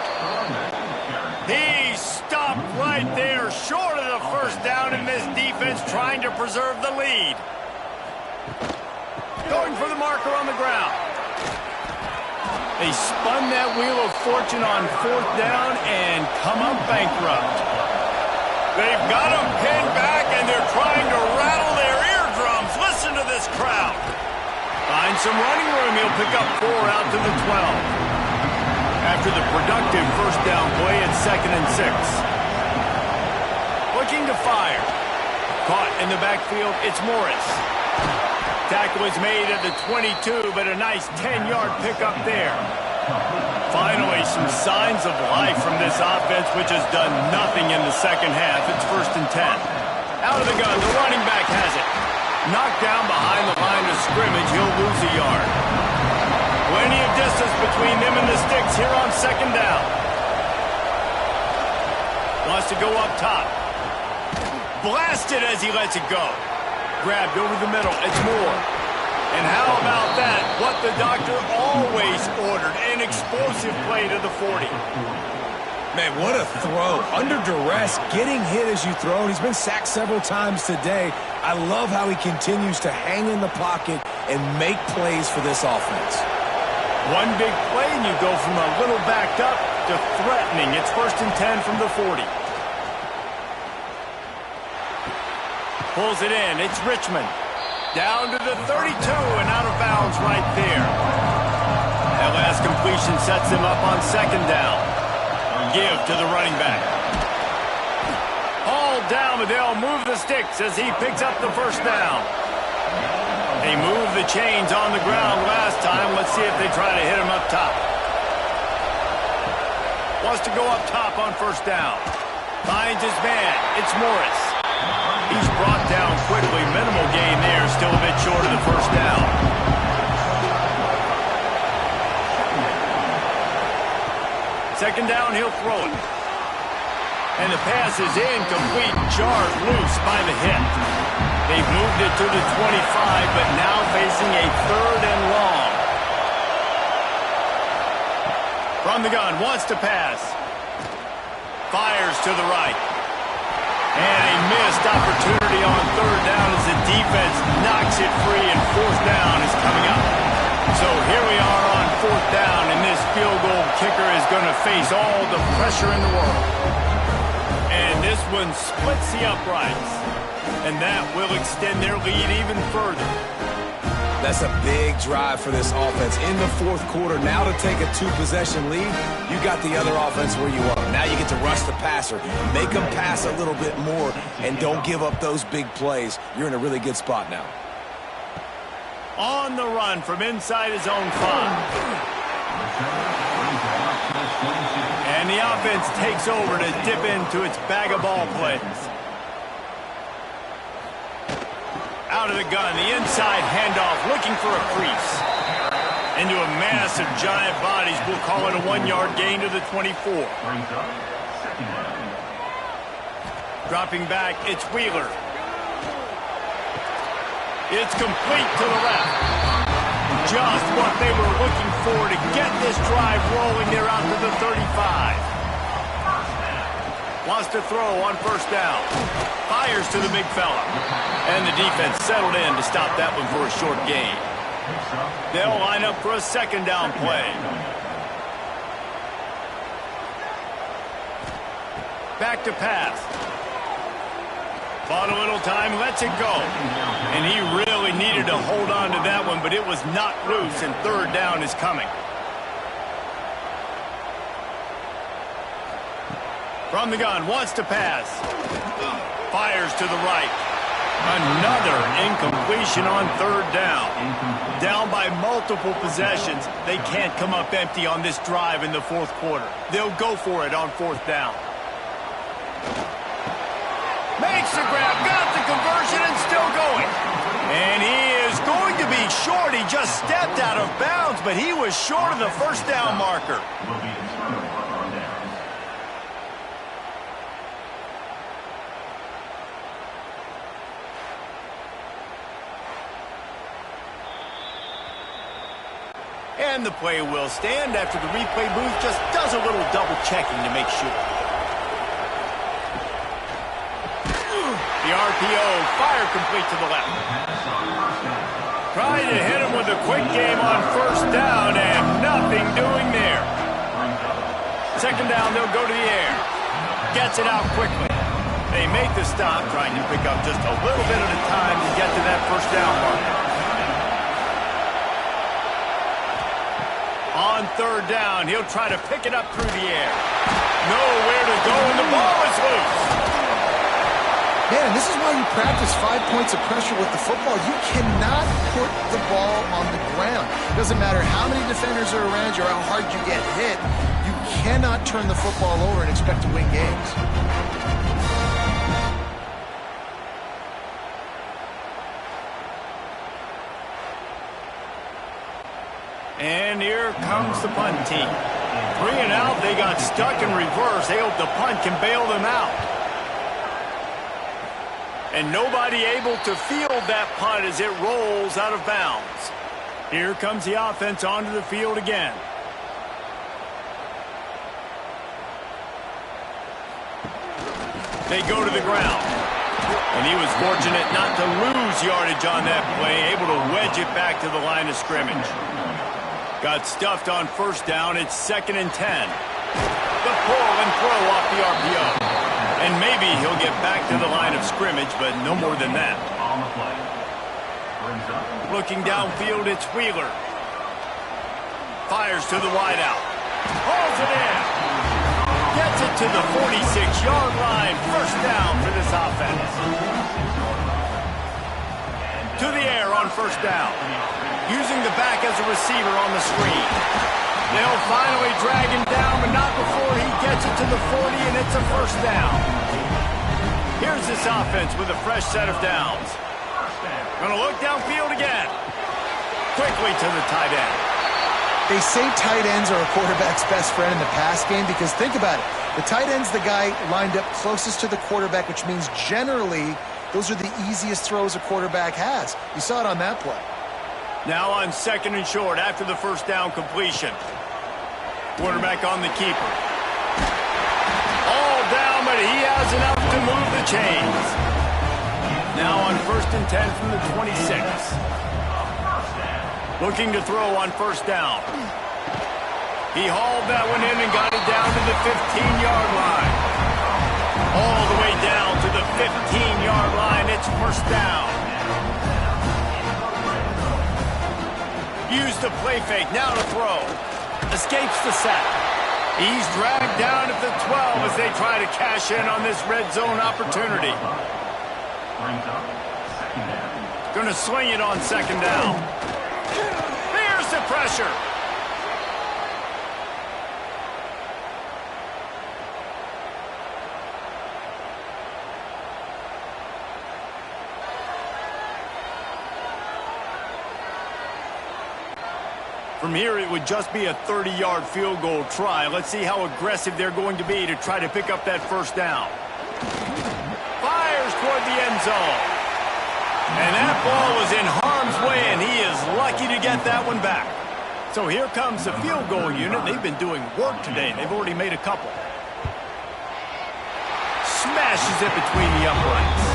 He stopped right there, short of the first down, in this defense trying to preserve the lead. Going for the marker on the ground. They spun that wheel of fortune on 4th down and come up bankrupt. They've got him pinned back, and they're trying to rattle their eardrums. Listen to this crowd. Finds some running room. He'll pick up 4 out to the 12. After the productive first down play at 2nd and 6. Looking to fire. Caught in the backfield, it's Morris. Tackle is made at the 22, but a nice 10-yard pickup there. Finally, some signs of life from this offense, which has done nothing in the second half. It's 1st and 10. Out of the gun, the running back has it. Knocked down behind the line of scrimmage, he'll lose a yard. Plenty of distance between them and the sticks here on 2nd down. Wants to go up top. Blasted as he lets it go. Grabbed over the middle. It's Moore. And how about that? What the doctor always ordered. An explosive play to the 40. Man, what a throw. Under duress, getting hit as you throw. And he's been sacked several times today. I love how he continues to hang in the pocket and make plays for this offense. One big play, and you go from a little backed up to threatening. It's 1st and 10 from the 40. Pulls it in. It's Richmond. Down to the 32 and out of bounds right there. That last completion sets him up on 2nd down. Give to the running back. Hauled down, but they'll move the sticks as he picks up the first down. They moved the chains on the ground last time. Let's see if they try to hit him up top. Wants to go up top on 1st down. Finds his man. It's Morris. He's brought down quickly. Minimal gain there. Still a bit short of the first down. Second down, he'll throw it. And the pass is incomplete. Jarred loose by the hit. They've moved it to the 25, but now facing a 3rd and long. From the gun, wants to pass. Fires to the right. And a missed opportunity on 3rd down as the defense knocks it free, and 4th down is coming up. So here we are on 4th down, and this field goal kicker is going to face all the pressure in the world. And this one splits the uprights, and that will extend their lead even further. That's a big drive for this offense in the 4th quarter. Now to take a 2-possession lead, you got the other offense where you are. Now you get to rush the passer, make them pass a little bit more, and don't give up those big plays. You're in a really good spot now. On the run from inside his own 5. And the offense takes over to dip into its bag of ball plays. Out of the gun, the inside handoff, looking for a crease. Into a mass of giant bodies. We'll call it a 1-yard gain to the 24. Dropping back, it's Wheeler. It's complete to the left. Just what they were looking for to get this drive rolling. They're out to the 35. Wants to throw on 1st down. Fires to the big fella. And the defense settled in to stop that one for a short gain. They'll line up for a 2nd down play. Back to pass. Bought a little time, lets it go. And he really needed to hold on to that one, but it was knocked loose, and third down is coming. From the gun, wants to pass. Fires to the right. Another incompletion on third down. Down by multiple possessions. They can't come up empty on this drive in the fourth quarter. They'll go for it on fourth down. Makes the grab, got the conversion, and still going. And he is going to be short. He just stepped out of bounds, but he was short of the first down marker. And the play will stand after the replay booth just does a little double checking to make sure. The RPO, fire complete to the left. Trying to hit him with a quick game on first down, and nothing doing there. Second down, they'll go to the air. Gets it out quickly. They make the stop, trying to pick up just a little bit at a time to get to that first down mark. On third down, he'll try to pick it up through the air. Nowhere to go, and the ball is loose. Man, and this is why you practice 5 points of pressure with the football. You cannot put the ball on the ground. It doesn't matter how many defenders are around you or how hard you get hit. You cannot turn the football over and expect to win games. And here comes the punt team. 3 and out, they got stuck in reverse. They hope the punt can bail them out. And nobody able to field that punt as it rolls out of bounds. Here comes the offense onto the field again. They go to the ground. And he was fortunate not to lose yardage on that play, able to wedge it back to the line of scrimmage. Got stuffed on first down. It's 2nd and 10. The pull and throw off the RPO. And maybe he'll get back to the line of scrimmage, but no more than that. Looking downfield, it's Wheeler. Fires to the wideout. Hauls it in. Gets it to the 46-yard line. First down for this offense. To the air on first down. Using the back as a receiver on the screen. They'll finally drag him down, but not before he gets it to the 40, and it's a first down. Here's this offense with a fresh set of downs. Gonna look downfield again. Quickly to the tight end. They say tight ends are a quarterback's best friend in the pass game because think about it. The tight end's the guy lined up closest to the quarterback, which means generally those are the easiest throws a quarterback has. You saw it on that play. Now on 2nd and short after the first down completion. Quarterback on the keeper. All down, but he has enough to move the chains. Now on 1st and 10 from the 26. Looking to throw on first down. He hauled that one in and got it down to the 15-yard line. All the way down to the 15-yard line. It's first down. Used the play fake, now to throw. Escapes the sack. He's dragged down at the 12 as they try to cash in on this red zone opportunity. Gonna swing it on 2nd down. Here's the pressure. From here, it would just be a 30-yard field goal try. Let's see how aggressive they're going to be to try to pick up that first down. Fires toward the end zone. And that ball was in harm's way, and he is lucky to get that one back. So here comes the field goal unit. They've been doing work today. They've already made a couple. Smashes it between the uprights.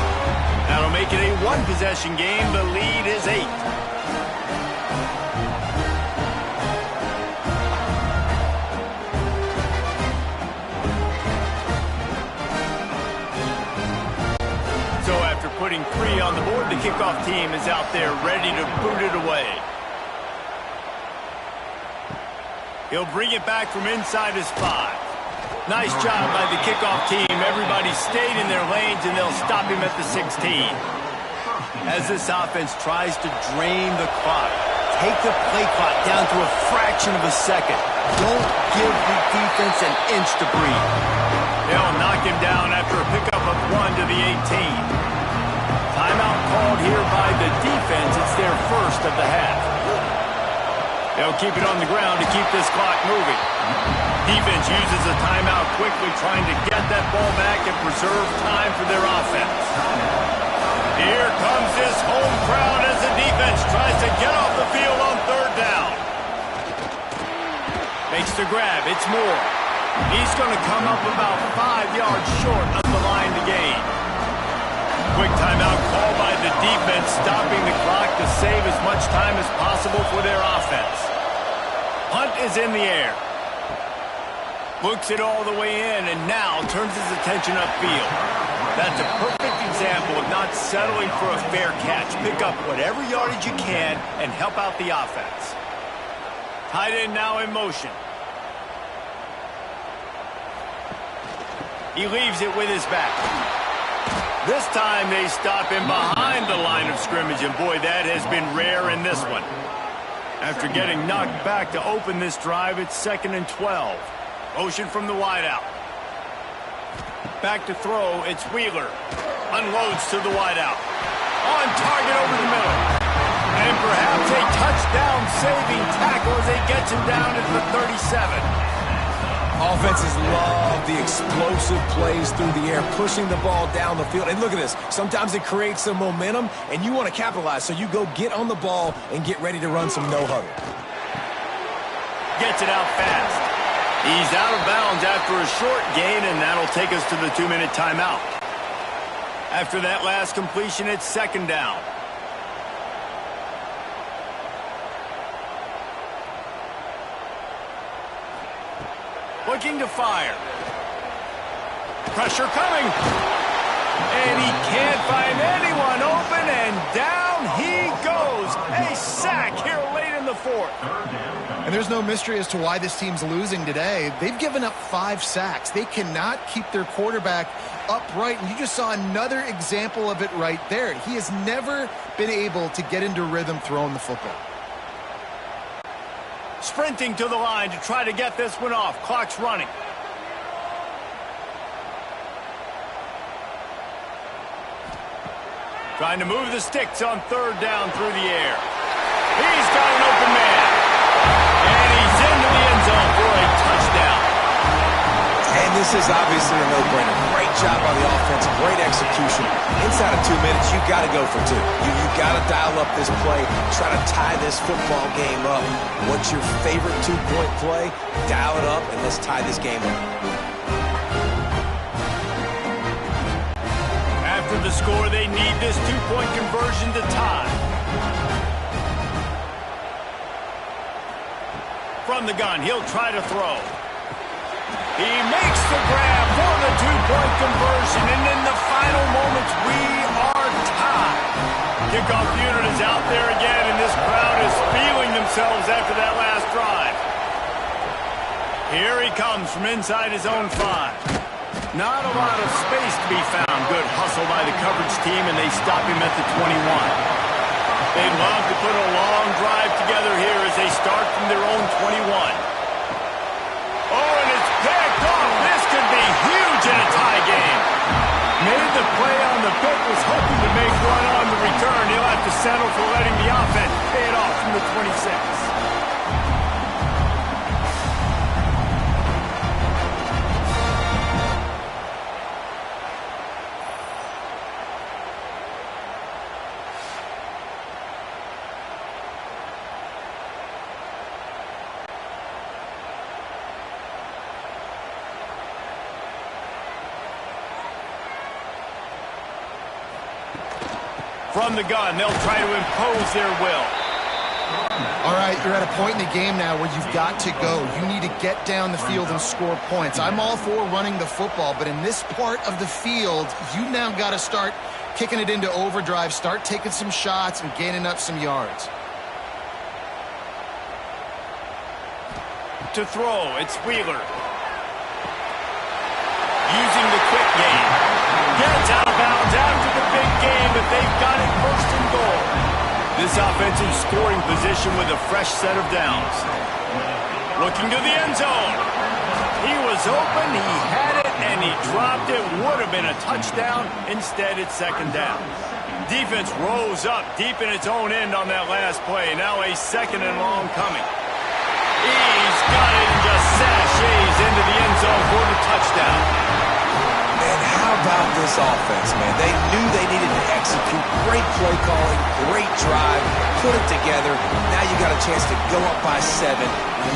That'll make it a one-possession game. The lead is 8. So kickoff team is out there ready to boot it away. He'll bring it back from inside his 5. Nice job by the kickoff team. Everybody stayed in their lanes, and they'll stop him at the 16. As this offense tries to drain the clock, take the play clock down to a fraction of a second. Don't give the defense an inch to breathe. They'll knock him down after a pickup of 1 to the 18. Timeout called here by the defense. It's their first of the half. They'll keep it on the ground to keep this clock moving. Defense uses a timeout quickly, trying to get that ball back and preserve time for their offense. Here comes this home crowd as the defense tries to get off the field on 3rd down. Makes the grab. It's Moore. He's going to come up about 5 yards short of the line to gain. Quick timeout call by the defense, stopping the clock to save as much time as possible for their offense. Punt is in the air. Looks it all the way in, and now turns his attention upfield. That's a perfect example of not settling for a fair catch. Pick up whatever yardage you can and help out the offense. Tight end now in motion. He leaves it with his back. This time they stop him behind the line of scrimmage, and boy, that has been rare in this one. After getting knocked back to open this drive, it's 2nd and 12. Motion from the wideout. Back to throw, it's Wheeler. Unloads to the wideout. On target over the middle. And perhaps a touchdown-saving tackle as he gets him down at the 37. Offenses love the explosive plays through the air, pushing the ball down the field. And look at this. Sometimes it creates some momentum, and you want to capitalize. So you go get on the ball and get ready to run some no-huddle. Gets it out fast. He's out of bounds after a short gain, and that'll take us to the 2-minute timeout. After that last completion, it's 2nd down. Looking to fire. Pressure coming. And he can't find anyone open, and down he goes. A sack here late in the 4th. And there's no mystery as to why this team's losing today. They've given up 5 sacks. They cannot keep their quarterback upright, and you just saw another example of it right there. He has never been able to get into rhythm throwing the football. Sprinting to the line to try to get this one off. Clock's running. Trying to move the sticks on 3rd down through the air. He's got an open man. And he's into the end zone for a touchdown. And this is obviously a no-brainer. Great job by the offense. Great execution. Inside of 2 minutes, you've got to go for 2. You've got to dial up this play. Try to tie this football game up. What's your favorite 2-point play? Dial it up, and let's tie this game up. After the score, they need this 2-point conversion to tie. From the gun, he'll try to throw. He makes the grab for the 2-point conversion, and in the final moments, we are tied. Kickoff unit is out there again, and this crowd is feeling themselves after that last drive. Here he comes from inside his own 5. Not a lot of space to be found. Good hustle by the coverage team, and they stop him at the 21. They'd love to put a long drive together here as they start from their own 21. Oh, and it's picked off. This could be huge in a tie game. Made the play on the pick, was hoping to make one on the return. He'll have to settle for letting the offense pay it off from the 26. From the gun, they'll try to impose their will. All right, you're at a point in the game now where you've got to go. You need to get down the field and score points. I'm all for running the football, but in this part of the field, you now got to start kicking it into overdrive, start taking some shots and gaining up some yards. To throw, it's Wheeler. Using the quick game. Gets out of bounds after the big game, but they've got it first and goal. This offensive scoring position with a fresh set of downs. Looking to the end zone. He was open, he had it, and he dropped it. Would have been a touchdown. Instead, it's second down. Defense rose up deep in its own end on that last play. Now a second and long coming. He's got it and just sashays into the end zone for the touchdown. Man, how about this offense, man? They knew they needed to execute. Great play calling, great drive, put it together. Now you got a chance to go up by 7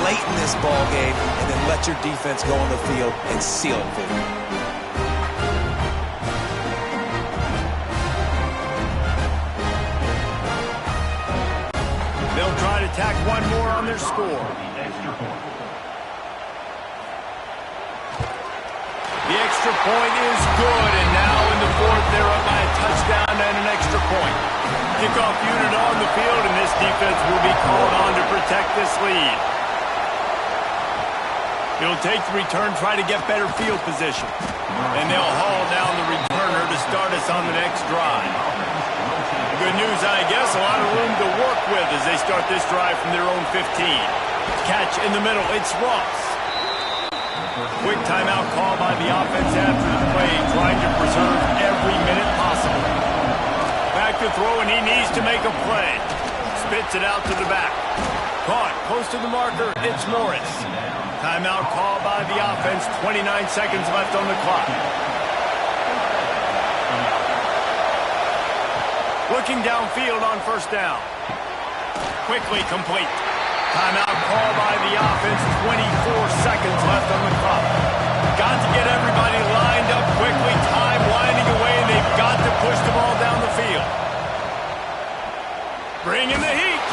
late in this ball game and then let your defense go on the field and seal it for you. They'll try to tack one more on their score. The extra point is good, and now in the fourth, they're up by a touchdown and an extra point. Kickoff unit on the field, and this defense will be called on to protect this lead. It'll take the return, try to get better field position. And they'll haul down the returner to start us on the next drive. Good news, I guess, a lot of room to work with as they start this drive from their own 15. Catch in the middle, it's Ross. Quick timeout call by the offense after the play, trying to preserve every minute possible. Back to throw, and he needs to make a play. Spits it out to the back. Caught, close to the marker, it's Morris. Timeout call by the offense, 29 seconds left on the clock. Looking downfield on first down. Quickly complete. Timeout call by the offense, 24 seconds left on the clock. Got to get everybody lined up quickly, time winding away, and they've got to push the ball down the field. Bring in the heat.